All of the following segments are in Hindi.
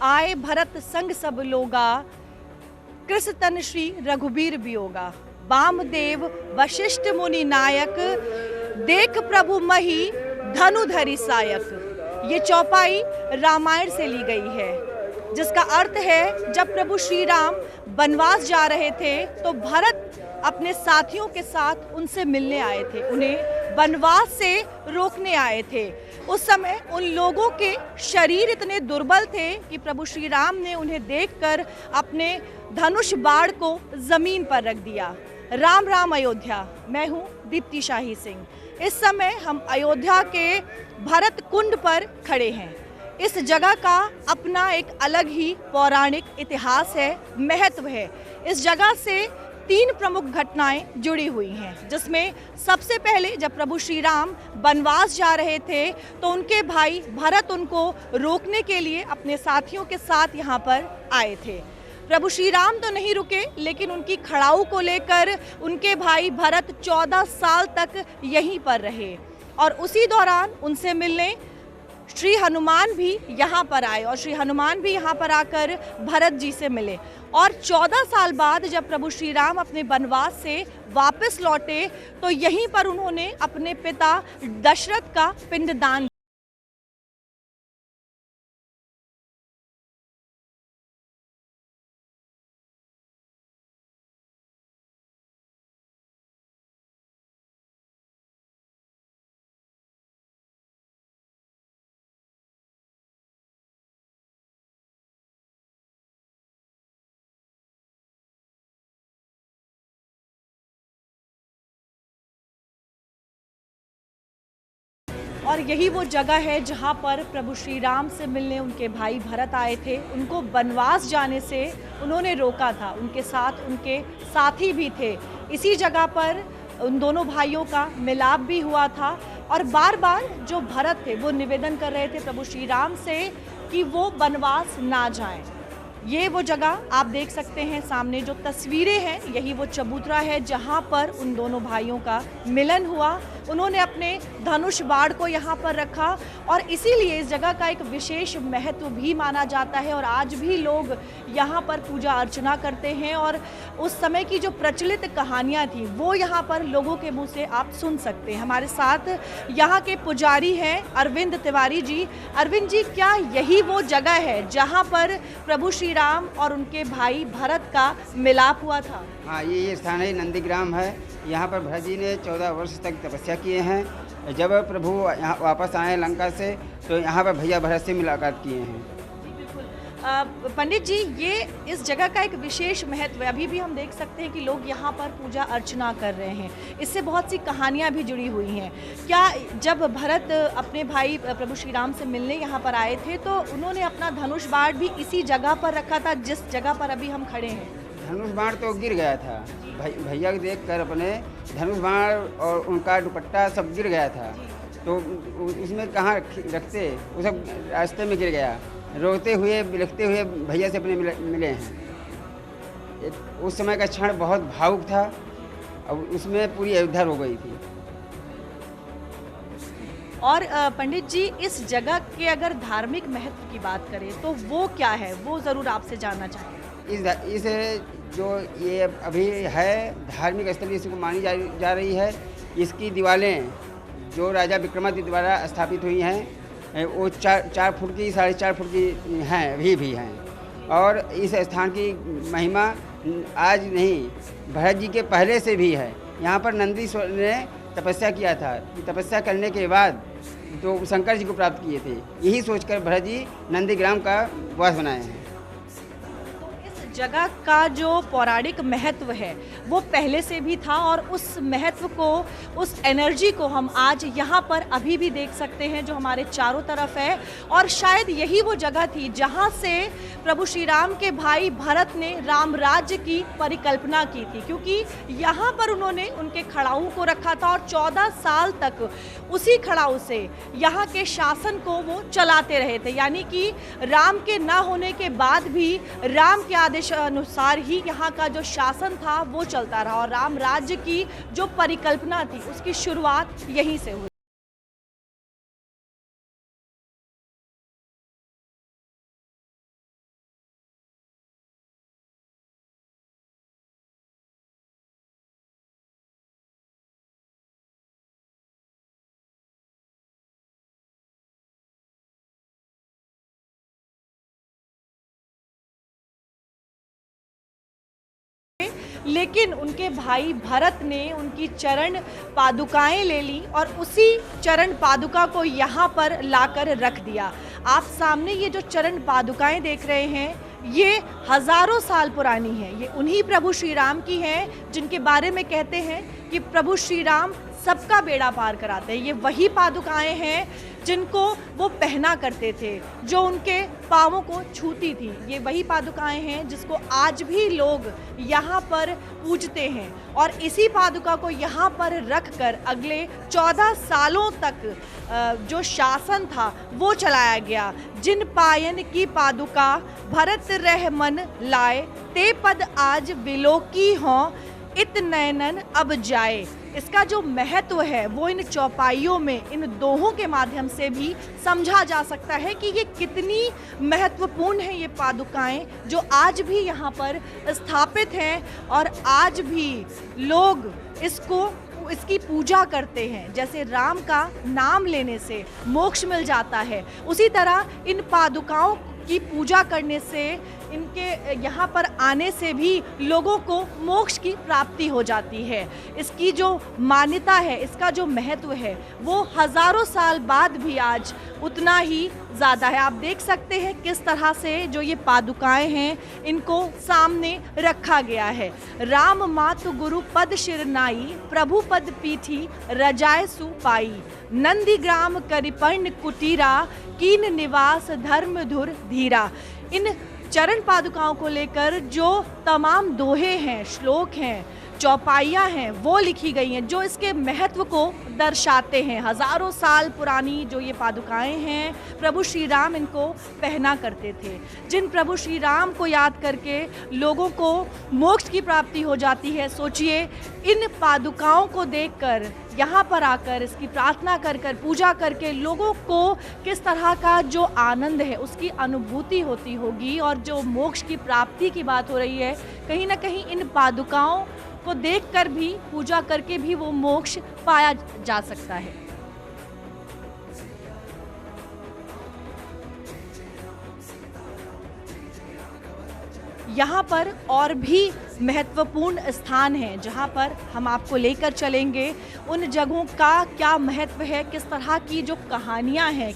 आए भरत संग सब लोगा, कृस तन श्री रघुबीर बियोगा। वामदेव वशिष्ठ मुनि नायक, देख प्रभु मही धनुधरि सायक। ये चौपाई रामायण से ली गई है, जिसका अर्थ है जब प्रभु श्री राम वनवास जा रहे थे तो भरत अपने साथियों के साथ उनसे मिलने आए थे, उन्हें वनवास से रोकने आए थे। उस समय उन लोगों के शरीर इतने दुर्बल थे कि प्रभु श्री राम ने उन्हें देखकर अपने धनुष बाण को जमीन पर रख दिया। राम राम अयोध्या, मैं हूँ दीप्ति शाही सिंह। इस समय हम अयोध्या के भरत कुंड पर खड़े हैं। इस जगह का अपना एक अलग ही पौराणिक इतिहास है, महत्व है। इस जगह से 3 प्रमुख घटनाएं जुड़ी हुई हैं, जिसमें सबसे पहले जब प्रभु श्री राम वनवास जा रहे थे तो उनके भाई भरत उनको रोकने के लिए अपने साथियों के साथ यहाँ पर आए थे। प्रभु श्री राम तो नहीं रुके, लेकिन उनकी खड़ाऊ को लेकर उनके भाई भरत 14 साल तक यहीं पर रहे और उसी दौरान उनसे मिलने श्री हनुमान भी यहाँ पर आए और श्री हनुमान भी यहाँ पर आकर भरत जी से मिले। और 14 साल बाद जब प्रभु श्री राम अपने वनवास से वापस लौटे तो यहीं पर उन्होंने अपने पिता दशरथ का पिंडदान। और यही वो जगह है जहाँ पर प्रभु श्री राम से मिलने उनके भाई भरत आए थे। उनको वनवास जाने से उन्होंने रोका था, उनके साथ उनके साथी भी थे। इसी जगह पर उन दोनों भाइयों का मिलाप भी हुआ था और बार बार जो भरत थे वो निवेदन कर रहे थे प्रभु श्री राम से कि वो वनवास ना जाएं। ये वो जगह आप देख सकते हैं, सामने जो तस्वीरें हैं यही वो चबूतरा है जहाँ पर उन दोनों भाइयों का मिलन हुआ। उन्होंने अपने धनुष बाण को यहाँ पर रखा और इसीलिए इस जगह का एक विशेष महत्व भी माना जाता है और आज भी लोग यहाँ पर पूजा अर्चना करते हैं। और उस समय की जो प्रचलित कहानियाँ थी वो यहाँ पर लोगों के मुँह से आप सुन सकते हैं। हमारे साथ यहाँ के पुजारी हैं अरविंद तिवारी जी। अरविंद जी, क्या यही वो जगह है जहाँ पर प्रभु श्री राम और उनके भाई भरत का मिलाप हुआ था? हाँ, ये स्थानीय नंदीग्राम है। यहाँ पर भरत जी ने 14 वर्ष तक तपस्या किए हैं। जब प्रभु यहाँ वापस आए लंका से तो यहाँ पर भैया भरत से मुलाकात किए हैं। पंडित जी, ये इस जगह का एक विशेष महत्व है। अभी भी हम देख सकते हैं कि लोग यहाँ पर पूजा अर्चना कर रहे हैं। इससे बहुत सी कहानियाँ भी जुड़ी हुई हैं। क्या जब भरत अपने भाई प्रभु श्री राम से मिलने यहाँ पर आए थे तो उन्होंने अपना धनुष बाण भी इसी जगह पर रखा था जिस जगह पर अभी हम खड़े हैं? धनुष बाण तो गिर गया था, भैया को देख कर अपने धनुष बाण और उनका दुपट्टा सब गिर गया था। तो उसमें कहाँ रखते, वो सब रास्ते में गिर गया। रोते हुए बिलखते हुए भैया से अपने मिले हैं। उस समय का क्षण बहुत भावुक था और उसमें पूरी अयोध्या रो गई थी। और पंडित जी, इस जगह के अगर धार्मिक महत्व की बात करें तो वो क्या है, वो ज़रूर आपसे जानना चाहेंगे। इस जो ये अभी है धार्मिक स्थल इसको मानी जा रही है। इसकी दीवारें जो राजा विक्रमादित्य द्वारा स्थापित हुई हैं वो 4 फुट की 4.5 फुट की हैं, अभी भी हैं। और इस स्थान की महिमा आज नहीं, भरत जी के पहले से भी है। यहाँ पर नंदीश्वर ने तपस्या किया था, तपस्या करने के बाद तो शंकर जी को प्राप्त किए थे। यही सोचकर भरत जी नंदीग्राम का वास बनाए हैं। जगह का जो पौराणिक महत्व है वो पहले से भी था और उस महत्व को, उस एनर्जी को हम आज यहाँ पर अभी भी देख सकते हैं जो हमारे चारों तरफ है। और शायद यही वो जगह थी जहाँ से प्रभु श्री राम के भाई भरत ने राम राज्य की परिकल्पना की थी, क्योंकि यहाँ पर उन्होंने उनके खड़ाऊ को रखा था और 14 साल तक उसी खड़ाऊ से यहाँ के शासन को वो चलाते रहे थे। यानी कि राम के ना होने के बाद भी राम के आदेश अनुसार ही यहाँ का जो शासन था वो चलता रहा और राम राज्य की जो परिकल्पना थी उसकी शुरुआत यहीं से हुई। लेकिन उनके भाई भरत ने उनकी चरण पादुकाएं ले ली और उसी चरण पादुका को यहाँ पर लाकर रख दिया। आप सामने ये जो चरण पादुकाएं देख रहे हैं ये हजारों साल पुरानी है। ये उन्हीं प्रभु श्री राम की हैं जिनके बारे में कहते हैं कि प्रभु श्री राम सबका बेड़ा पार कराते हैं। ये वही पादुकाएं हैं जिनको वो पहना करते थे, जो उनके पाँवों को छूती थी। ये वही पादुकाएं हैं जिसको आज भी लोग यहाँ पर पूजते हैं और इसी पादुका को यहाँ पर रखकर अगले 14 सालों तक जो शासन था वो चलाया गया। जिन पायन की पादुका भरत रह मन लाए, ते पद आज विलोकी हों, इत नयनन अब जाए। इसका जो महत्व है वो इन चौपाइयों में इन दोहों के माध्यम से भी समझा जा सकता है कि ये कितनी महत्वपूर्ण है। ये पादुकाएं जो आज भी यहाँ पर स्थापित हैं और आज भी लोग इसकी पूजा करते हैं। जैसे राम का नाम लेने से मोक्ष मिल जाता है, उसी तरह इन पादुकाओं की पूजा करने से, इनके यहाँ पर आने से भी लोगों को मोक्ष की प्राप्ति हो जाती है। इसकी जो मान्यता है, इसका जो महत्व है वो हजारों साल बाद भी आज उतना ही ज़्यादा है। आप देख सकते हैं किस तरह से जो ये पादुकाएं हैं इनको सामने रखा गया है। राम मातु गुरु पद शिरनाई, प्रभु पद पीठी रजाय सुपाई, नंदीग्राम करिपर्ण कुटीरा, कीन निवास धर्म धुर धीरा। इन चरण पादुकाओं को लेकर जो तमाम दोहे हैं, श्लोक हैं, चौपाइयाँ हैं वो लिखी गई हैं जो इसके महत्व को दर्शाते हैं। हजारों साल पुरानी जो ये पादुकाएं हैं, प्रभु श्री राम इनको पहना करते थे। जिन प्रभु श्री राम को याद करके लोगों को मोक्ष की प्राप्ति हो जाती है, सोचिए इन पादुकाओं को देखकर, यहाँ पर आकर इसकी प्रार्थना कर कर, पूजा करके लोगों को किस तरह का जो आनंद है उसकी अनुभूति होती होगी। और जो मोक्ष की प्राप्ति की बात हो रही है, कहीं ना कहीं इन पादुकाओं को देखकर भी, पूजा करके भी वो मोक्ष पाया जा सकता है। यहाँ पर और भी महत्वपूर्ण स्थान हैं जहाँ पर हम आपको लेकर चलेंगे। उन जगहों का क्या महत्व है, किस तरह की जो कहानियाँ हैं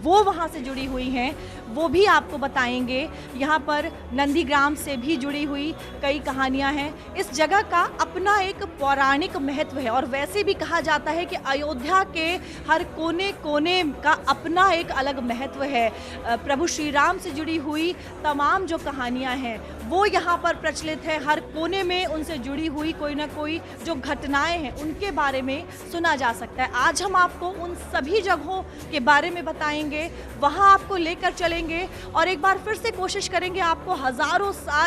वो वहाँ से जुड़ी हुई हैं, वो भी आपको बताएंगे। यहाँ पर नंदीग्राम से भी जुड़ी हुई कई कहानियाँ हैं। इस जगह का अपना एक पौराणिक महत्व है और वैसे भी कहा जाता है कि अयोध्या के हर कोने कोने का अपना एक अलग महत्व है। प्रभु श्री राम से जुड़ी हुई तमाम जो कहानियाँ हैं वो यहाँ पर प्रचलित है। हर कोने में उनसे जुड़ी हुई कोई ना कोई जो घटनाएं हैं उनके बारे में सुना जा सकता है। आज हम आपको उन सभी जगहों के बारे में बताएंगे, वहाँ आपको लेकर चलेंगे और एक बार फिर से कोशिश करेंगे आपको हजारों साल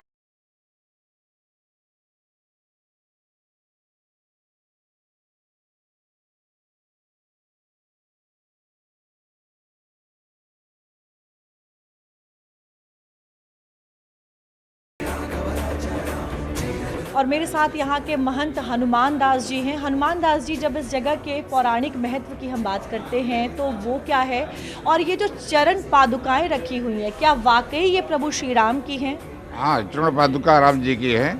और मेरे साथ यहाँ के महंत हनुमान दास जी हैं। हनुमान दास जी, जब इस जगह के पौराणिक महत्व की हम बात करते हैं तो वो क्या है, और ये जो चरण पादुकाएं रखी हुई हैं क्या वाकई ये प्रभु श्री राम की हैं? हाँ, चरण पादुका राम जी की है।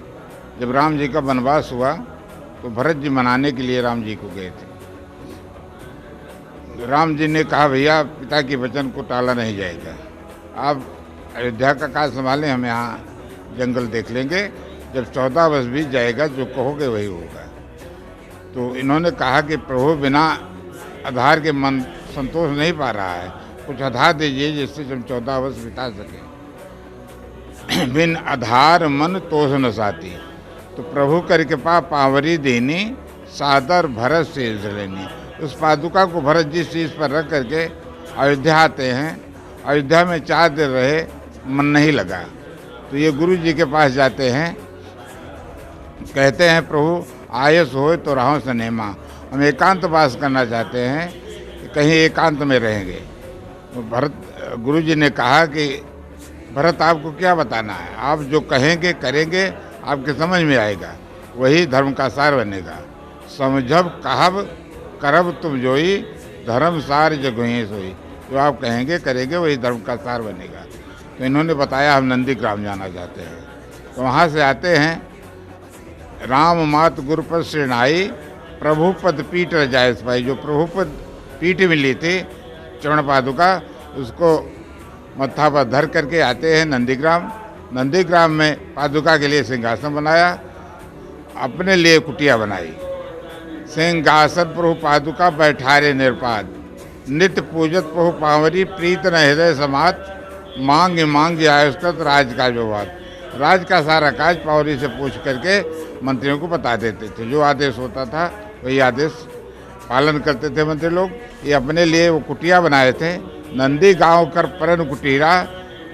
जब राम जी का वनवास हुआ तो भरत जी मनाने के लिए राम जी को गए थे। राम जी ने कहा, भैया पिता के वचन को टाला नहीं जाएगा, आप अयोध्या का काज संभालें, हम यहाँ जंगल देख लेंगे, जब 14 वर्ष बीत जाएगा जो कहोगे वही होगा। तो इन्होंने कहा कि प्रभु बिना आधार के मन संतोष नहीं पा रहा है, कुछ आधार दीजिए जिससे हम 14 वर्ष बिता सकें। बिन आधार मन तोष न साती, तो प्रभु कर कृपा पावरी देनी, सादर भरत से लेनी। उस पादुका को भरत जी शीश पर रख करके अयोध्या आते हैं। अयोध्या में 4 दिन रहे, मन नहीं लगा, तो ये गुरु जी के पास जाते हैं। कहते हैं, प्रभु आयस हो तो रहो सनेमा, हम एकांत वास करना चाहते हैं, कहीं एकांत में रहेंगे। तो भरत गुरु जी ने कहा कि भरत आपको क्या बताना है, आप जो कहेंगे करेंगे, आपके समझ में आएगा, वही धर्म का सार बनेगा। समझब कहब करब तुम जोई, धर्म सार जगोही सोई। जो आप कहेंगे करेंगे वही धर्म का सार बनेगा। तो इन्होंने बताया हम नंदीग्राम जाना चाहते हैं। तो वहाँ से आते हैं राम मात गुरुपद श्रेणाई प्रभु पद पीठ रजाए पाई। जो प्रभु पद पीठ मिली थी चरण पादुका, उसको मत्था पर धर करके आते हैं नंदीग्राम। नंदीग्राम में पादुका के लिए सिंहासन बनाया, अपने लिए कुटिया बनाई। सिंहासन प्रभु पादुका बैठारे निरपाद, नित्य पूजत प्रभु पावरी प्रीत न हृदय समात, मांग मांग आयुष्कृत राज का जो बात। राज का सारा काज पावरी से पूछ करके मंत्रियों को बता देते थे। जो आदेश होता था वही आदेश पालन करते थे मंत्री लोग। ये अपने लिए वो कुटिया बनाए थे। नंदी गांव कर परन कुटीरा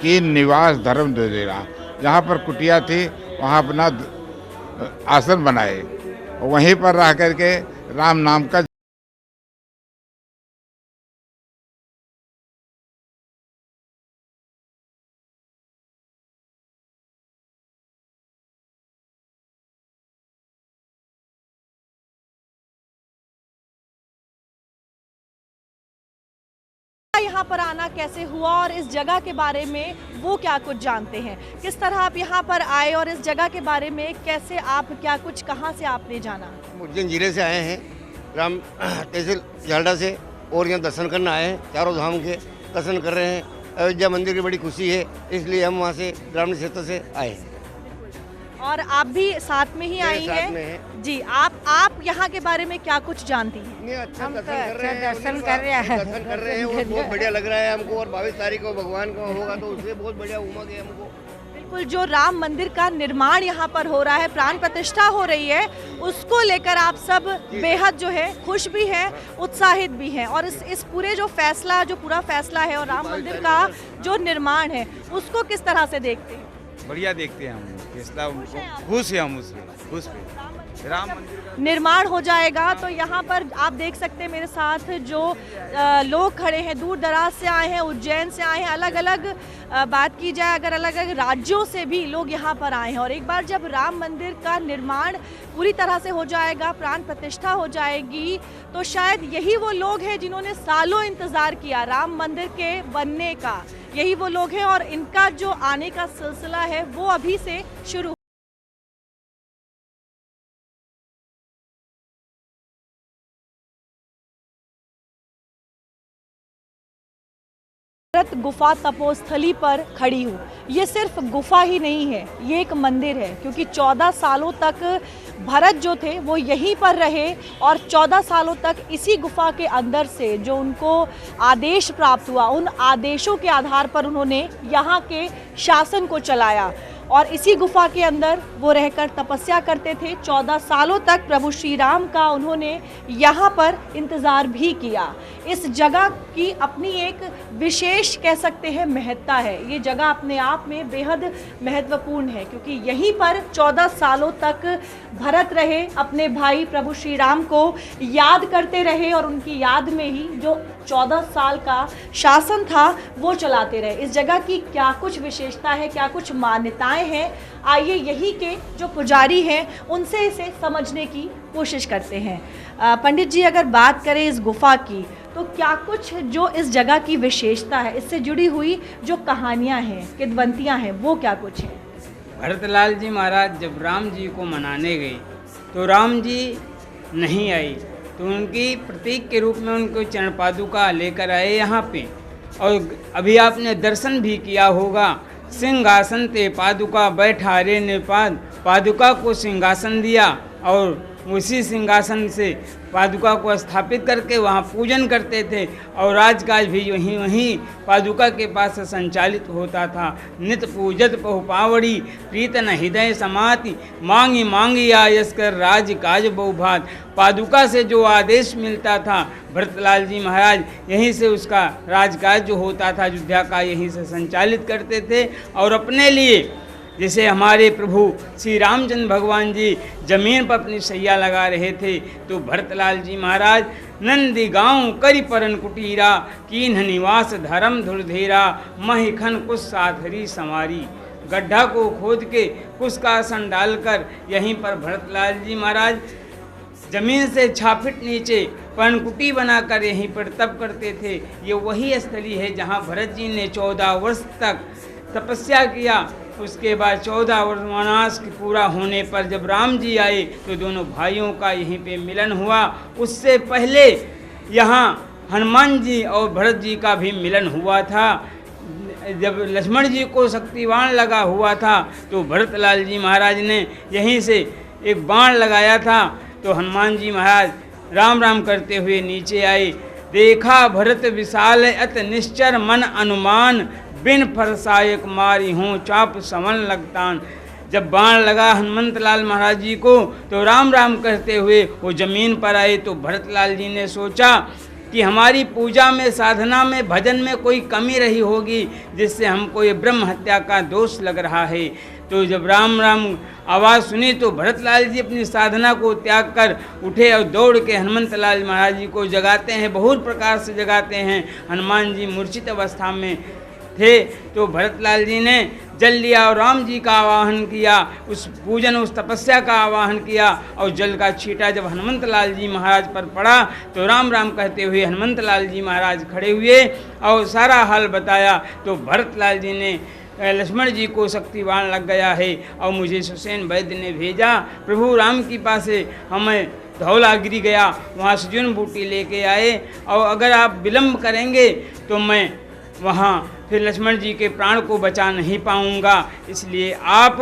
की निवास धर्म दुधेरा। जहाँ पर कुटिया थी वहाँ अपना आसन बनाए, वहीं पर रह करके राम नाम का यहाँ पर आना कैसे हुआ और इस जगह के बारे में वो क्या कुछ जानते हैं। किस तरह आप यहाँ पर आए और इस जगह के बारे में कैसे आप क्या कुछ कहाँ से आपने जाना। उज्जैन जिले से आए हैं, राम तहसील झालडा से, और यहाँ दर्शन करने आए हैं। चारों धाम के दर्शन कर रहे हैं। अयोध्या मंदिर की बड़ी खुशी है, इसलिए हम वहाँ से ग्रामीण क्षेत्र से आए हैं। और आप भी साथ में ही आई हैं जी। आप यहाँ के बारे में क्या कुछ जानती हैं। अच्छा दर्शन कर रहे हैं और बहुत बढ़िया लग रहा है हमको। और 22 तारीख को भगवान का होगा तो उससे बहुत बढ़िया उमंग है हमको। बिल्कुल, जो राम मंदिर का निर्माण यहाँ पर हो रहा है, प्राण प्रतिष्ठा हो रही है, उसको लेकर आप सब बेहद जो है खुश भी हैं, उत्साहित भी हैं। और इस पूरे जो पूरा फैसला है और राम मंदिर का जो निर्माण है उसको किस तरह से देखते हैं। बढ़िया देखते हैं हम फैसला, खुश है हम उसमें, खुश है। राम मंदिर निर्माण हो जाएगा तो यहाँ पर आप देख सकते हैं मेरे साथ जो लोग खड़े हैं, दूर दराज से आए हैं, उज्जैन से आए हैं, अलग अलग बात की जाए अगर अलग अलग राज्यों से भी लोग यहाँ पर आए हैं। और एक बार जब राम मंदिर का निर्माण पूरी तरह से हो जाएगा, प्राण प्रतिष्ठा हो जाएगी, तो शायद यही वो लोग हैं जिन्होंने सालों इंतज़ार किया राम मंदिर के बनने का। यही वो लोग हैं और इनका जो आने का सिलसिला है वो अभी से शुरू। गुफा तपोस्थली पर खड़ी हूँ। ये सिर्फ गुफा ही नहीं है, ये एक मंदिर है, क्योंकि 14 सालों तक भरत जो थे वो यहीं पर रहे और 14 सालों तक इसी गुफा के अंदर से जो उनको आदेश प्राप्त हुआ, उन आदेशों के आधार पर उन्होंने यहाँ के शासन को चलाया और इसी गुफा के अंदर वो रहकर तपस्या करते थे। 14 सालों तक प्रभु श्री राम का उन्होंने यहाँ पर इंतज़ार भी किया। इस जगह की अपनी एक विशेष कह सकते हैं महत्ता है। ये जगह अपने आप में बेहद महत्वपूर्ण है, क्योंकि यहीं पर 14 सालों तक भरत रहे, अपने भाई प्रभु श्री राम को याद करते रहे और उनकी याद में ही जो 14 साल का शासन था वो चलाते रहे। इस जगह की क्या कुछ विशेषता है, क्या कुछ मान्यताएं हैं, आइए यही के जो पुजारी हैं उनसे इसे समझने की कोशिश करते हैं। पंडित जी, अगर बात करें इस गुफा की तो क्या कुछ जो इस जगह की विशेषता है, इससे जुड़ी हुई जो कहानियां हैं, किंवदंतियां हैं, वो क्या कुछ है। भरतलाल जी महाराज जब राम जी को मनाने गए तो राम जी नहीं आई, तो उनकी प्रतीक के रूप में उनको चरण पादुका लेकर आए यहाँ पे। और अभी आपने दर्शन भी किया होगा, सिंहासन ते पादुका बैठा रे निपाद। पादुका को सिंहासन दिया और उसी सिंहासन से पादुका को स्थापित करके वहाँ पूजन करते थे और राजकाज भी वहीं पादुका के पास संचालित होता था। नित पूजत बहुपावड़ी प्रीतन हृदय समाति, मांगी मांगी आयस कर राजकाज बहुभात। पादुका से जो आदेश मिलता था भरतलाल जी महाराज यहीं से उसका राजकाज जो होता था अयोध्या का यहीं से संचालित करते थे। और अपने लिए जैसे हमारे प्रभु श्री रामचंद्र भगवान जी जमीन पर अपनी सैया लगा रहे थे, तो भरतलाल जी महाराज नंदी गांव करी परन कुटीरा, कीन्ह निवास धर्म धुरधेरा, महिखन कुछ साधरी संवारी। गड्ढा को खोद के कुछ का आसन डालकर यहीं पर भरतलाल जी महाराज जमीन से 6 फीट नीचे पर्णकुटी बनाकर यहीं पर तप करते थे। ये वही स्थली है जहाँ भरत जी ने 14 वर्ष तक तपस्या किया उसके बाद 14 वर्ष वनवास के पूरा होने पर जब राम जी आए तो दोनों भाइयों का यहीं पे मिलन हुआ। उससे पहले यहाँ हनुमान जी और भरत जी का भी मिलन हुआ था। जब लक्ष्मण जी को शक्ति बाण लगा हुआ था तो भरतलाल जी महाराज ने यहीं से एक बाण लगाया था, तो हनुमान जी महाराज राम राम करते हुए नीचे आए। देखा भरत विशाल अत निश्चर मन अनुमान, बिन फरसायक मारी हूँ चाप समन लगतान। जब बाण लगा हनुमंत लाल महाराज जी को तो राम राम कहते हुए वो जमीन पर आए। तो भरतलाल जी ने सोचा कि हमारी पूजा में, साधना में, भजन में कोई कमी रही होगी जिससे हमको ये ब्रह्म हत्या का दोष लग रहा है। तो जब राम राम आवाज़ सुनी तो भरतलाल जी अपनी साधना को त्याग कर उठे और दौड़ के हनुमंत लाल महाराज जी को जगाते हैं, बहुत प्रकार से जगाते हैं। हनुमान जी मूर्छित अवस्था में थे तो भरतलाल जी ने जल लिया और राम जी का आवाहन किया, उस पूजन, उस तपस्या का आवाहन किया और जल का छींटा जब हनुमंत लाल जी महाराज पर पड़ा तो राम राम कहते हुए हनुमंत लाल जी महाराज खड़े हुए और सारा हाल बताया। तो भरतलाल जी ने लक्ष्मण जी को शक्ति बाण लग गया है और मुझे सुसेन वैद्य ने भेजा, प्रभु राम की पास से हमें धौलागिरी गया, वहाँ से जून बूटी लेके आए और अगर आप विलम्ब करेंगे तो मैं वहाँ फिर लक्ष्मण जी के प्राण को बचा नहीं पाऊँगा, इसलिए आप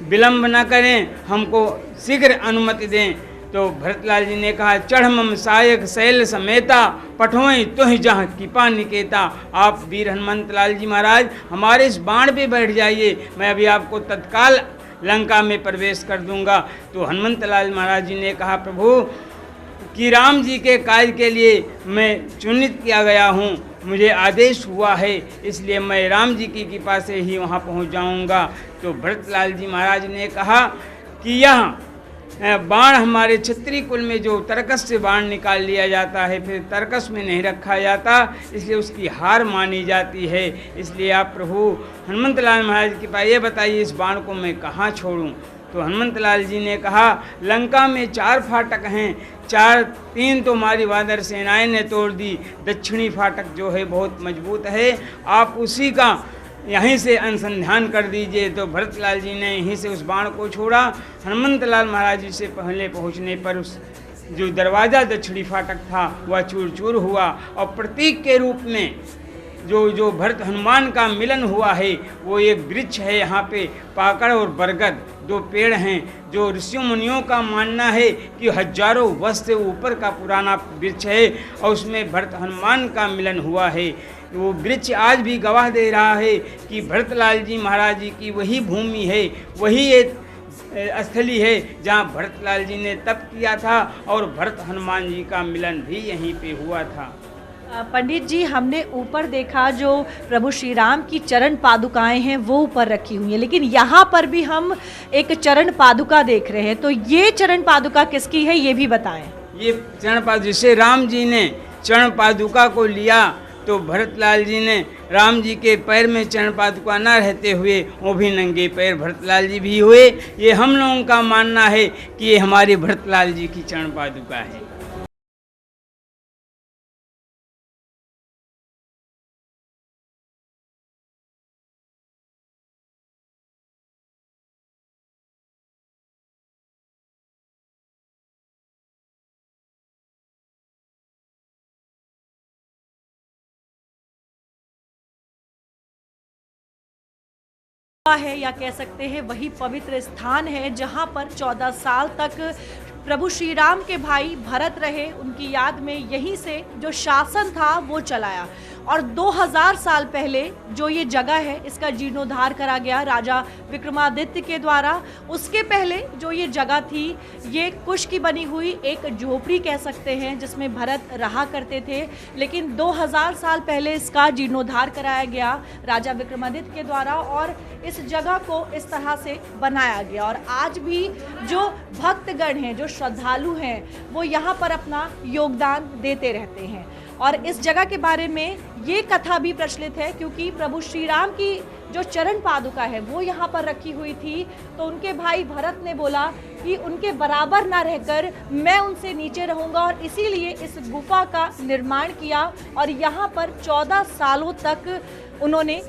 विलम्ब न करें, हमको शीघ्र अनुमति दें। तो भरतलाल जी ने कहा, चढ़ मम सायक शैल समेता, पठोई तुह जहाँ कृपा निकेता। आप वीर हनुमंत लाल जी महाराज हमारे इस बाण पे बैठ जाइए, मैं अभी आपको तत्काल लंका में प्रवेश कर दूंगा। तो हनुमंत लाल महाराज जी ने कहा, प्रभु कि राम जी के कार्य के लिए मैं चुनित किया गया हूँ, मुझे आदेश हुआ है, इसलिए मैं राम जी की कृपा से ही वहाँ पहुँच जाऊँगा। तो भरतलाल जी महाराज ने कहा कि यह बाण हमारे क्षत्रिय कुल में जो तरकस से बाण निकाल लिया जाता है फिर तरकस में नहीं रखा जाता, इसलिए उसकी हार मानी जाती है। इसलिए आप प्रभु हनुमंत लाल महाराज की कृपा ये बताइए इस बाण को मैं कहाँ छोड़ूं। तो हनुमंत लाल जी ने कहा, लंका में 4 फाटक हैं, 3 तो हमारी वानर सेनाएं ने तोड़ दी, दक्षिणी फाटक जो है बहुत मजबूत है, आप उसी का यहीं से अनुसंधान कर दीजिए। तो भरतलाल जी ने यहीं से उस बाण को छोड़ा। हनुमंत लाल महाराज जी से पहले पहुंचने पर उस जो दरवाज़ा दक्षिणी फाटक था वह चूर चूर हुआ और प्रतीक के रूप में जो भरत हनुमान का मिलन हुआ है वो एक वृक्ष है। यहाँ पे पाकड़ और बरगद 2 पेड़ हैं जो ऋषि मुनियों का मानना है कि हजारों वर्ष से ऊपर का पुराना वृक्ष है और उसमें भरत हनुमान का मिलन हुआ है। वो वृक्ष आज भी गवाह दे रहा है कि भरतलाल जी महाराज जी की वही भूमि है, वही एक स्थली है जहाँ भरतलाल जी ने तप किया था और भरत हनुमान जी का मिलन भी यहीं पे हुआ था। पंडित जी, हमने ऊपर देखा जो प्रभु श्री राम की चरण पादुकाएं हैं वो ऊपर रखी हुई हैं, लेकिन यहाँ पर भी हम एक चरण पादुका देख रहे हैं, तो ये चरण पादुका किसकी है ये भी बताएं। ये चरण पादुका जिसे राम जी ने चरण पादुका को लिया तो भरतलाल जी ने राम जी के पैर में चरण पादुका न रहते हुए वो भी नंगे पैर भरतलाल जी भी हुए। ये हम लोगों का मानना है कि ये हमारे भरतलाल जी की चरण पादुका है। है या कह सकते हैं वही पवित्र स्थान है जहां पर 14 साल तक प्रभु श्री राम के भाई भरत रहे। उनकी याद में यहीं से जो शासन था वो चलाया और 2000 साल पहले जो ये जगह है इसका जीर्णोद्धार करा गया राजा विक्रमादित्य के द्वारा। उसके पहले जो ये जगह थी ये कुश की बनी हुई एक झोपड़ी कह सकते हैं जिसमें भरत रहा करते थे, लेकिन 2000 साल पहले इसका जीर्णोद्धार कराया गया राजा विक्रमादित्य के द्वारा और इस जगह को इस तरह से बनाया गया। और आज भी जो भक्तगण हैं, जो श्रद्धालु हैं, वो यहाँ पर अपना योगदान देते रहते हैं। और इस जगह के बारे में ये कथा भी प्रचलित है क्योंकि प्रभु श्री राम की जो चरण पादुका है वो यहाँ पर रखी हुई थी, तो उनके भाई भरत ने बोला कि उनके बराबर ना रहकर मैं उनसे नीचे रहूँगा और इसीलिए इस गुफा का निर्माण किया और यहाँ पर 14 सालों तक उन्होंने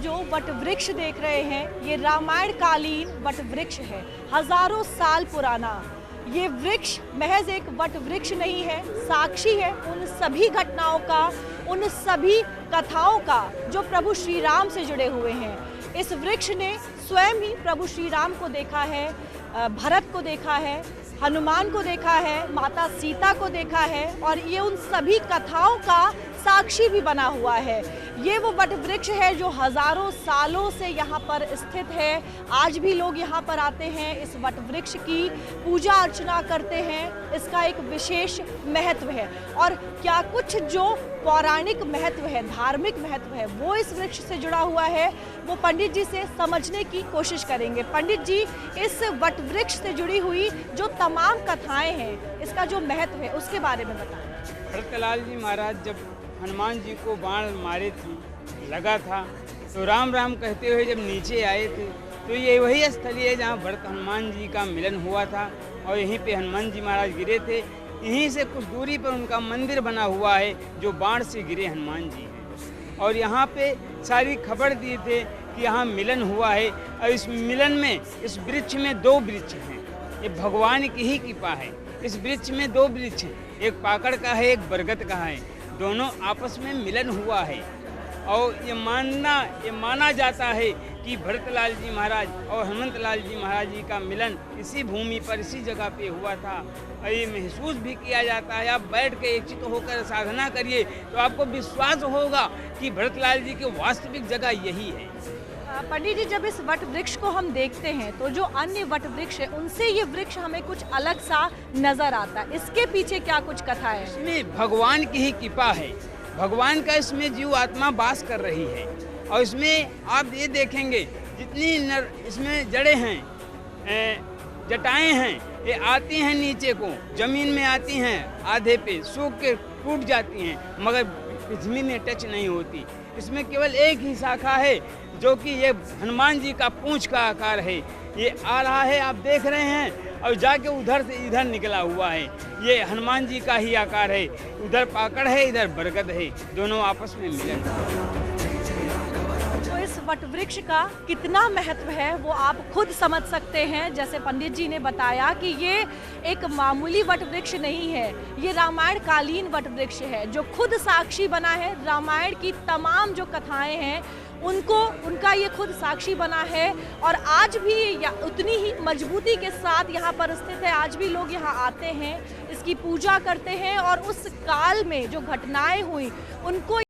जो वट वृक्ष देख रहे हैं ये रामायण कालीन वट वृक्ष है, हजारों साल पुराना। ये वृक्ष महज एक वट वृक्ष नहीं है, साक्षी है उन सभी घटनाओं का, उन सभी कथाओं का जो प्रभु श्री राम से जुड़े हुए हैं। इस वृक्ष ने स्वयं ही प्रभु श्री राम को देखा है, भरत को देखा है, हनुमान को देखा है, माता सीता को देखा है और ये उन सभी कथाओं का साक्षी भी बना हुआ है। ये वो वट वृक्ष है जो हजारों सालों से यहाँ पर स्थित है। आज भी लोग यहाँ पर आते हैं, इस वट वृक्ष की पूजा अर्चना करते हैं। इसका एक विशेष महत्व है और क्या कुछ जो पौराणिक महत्व है, धार्मिक महत्व है, वो इस वृक्ष से जुड़ा हुआ है, वो पंडित जी से समझने की कोशिश करेंगे। पंडित जी, इस वट वृक्ष से जुड़ी हुई जो तमाम कथाएं हैं, इसका जो महत्व है उसके बारे में बताएं। भरतलाल जी महाराज जब हनुमान जी को बाण मारे थी, लगा था, तो राम राम कहते हुए जब नीचे आए थे तो ये वही स्थल है जहाँ भरत हनुमान जी का मिलन हुआ था और यहीं पे हनुमान जी महाराज गिरे थे। यहीं से कुछ दूरी पर उनका मंदिर बना हुआ है जो बाण से गिरे हनुमान जी हैं और यहाँ पे सारी खबर दिए थे कि यहाँ मिलन हुआ है और इस मिलन में, इस वृक्ष में दो वृक्ष हैं। ये भगवान की ही कृपा है। इस वृक्ष में दो वृक्ष हैं, एक पाकड़ का है, एक बरगद का है। दोनों आपस में मिलन हुआ है और ये माना जाता है कि भरतलाल जी महाराज और हनुमंत लाल जी महाराज जी का मिलन इसी भूमि पर, इसी जगह पे हुआ था। और ये महसूस भी किया जाता है, आप बैठ के एकचित होकर साधना करिए तो आपको विश्वास होगा कि भरतलाल जी की वास्तविक जगह यही है। पंडित जी, जब इस वट वृक्ष को हम देखते हैं तो जो अन्य वट वृक्ष है उनसे ये वृक्ष हमें कुछ अलग सा नजर आता है। इसके पीछे क्या कुछ कथा है? इसमें भगवान की ही कृपा है, भगवान का इसमें जीव आत्मा वास कर रही है और इसमें आप ये देखेंगे जितनी इसमें जड़ें हैं, जटाएं हैं, ये आती हैं नीचे को, जमीन में आती हैं, आधे पे सूख के टूट जाती हैं मगर पृथ्वी में टच नहीं होती। इसमें केवल एक ही शाखा है जो कि ये हनुमान जी का पूंछ का आकार है। ये आ रहा है, आप देख रहे हैं, और जाके उधर से इधर निकला हुआ है। ये हनुमान जी का ही आकार है। उधर पाकड़ है, इधर बरगद है, दोनों आपस में मिलन। तो इस वट वृक्ष का कितना महत्व है वो आप खुद समझ सकते हैं। जैसे पंडित जी ने बताया कि ये एक मामूली वट वृक्ष नहीं है, ये रामायण कालीन वट वृक्ष है जो खुद साक्षी बना है। रामायण की तमाम जो कथाएं हैं उनका ये खुद साक्षी बना है और आज भी उतनी ही मजबूती के साथ यहाँ पर स्थित है। आज भी लोग यहाँ आते हैं, इसकी पूजा करते हैं और उस काल में जो घटनाएं हुई उनको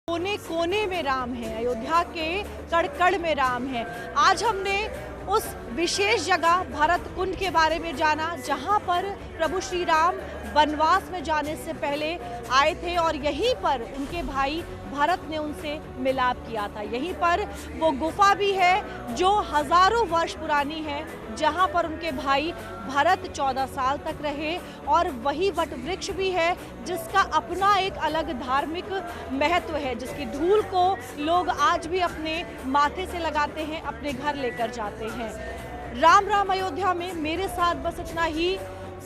कोने कोने में राम है, अयोध्या के कड़ कड़ में राम है। आज हमने उस विशेष जगह भरत कुंड के बारे में जाना जहां पर प्रभु श्री राम वनवास में जाने से पहले आए थे और यहीं पर उनके भाई भरत ने उनसे मिलाप किया था। यहीं पर वो गुफा भी है जो हजारों वर्ष पुरानी है, जहां पर उनके भाई भरत 14 साल तक रहे और वही वट वृक्ष भी है जिसका अपना एक अलग धार्मिक महत्व है, जिसकी धूल को लोग आज भी अपने माथे से लगाते हैं, अपने घर लेकर जाते हैं। राम राम अयोध्या में मेरे साथ बस इतना ही।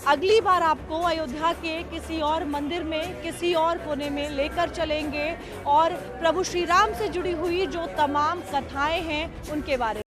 अगली बार आपको अयोध्या के किसी और मंदिर में, किसी और कोने में लेकर चलेंगे और प्रभु श्री राम से जुड़ी हुई जो तमाम कथाएं हैं उनके बारे में।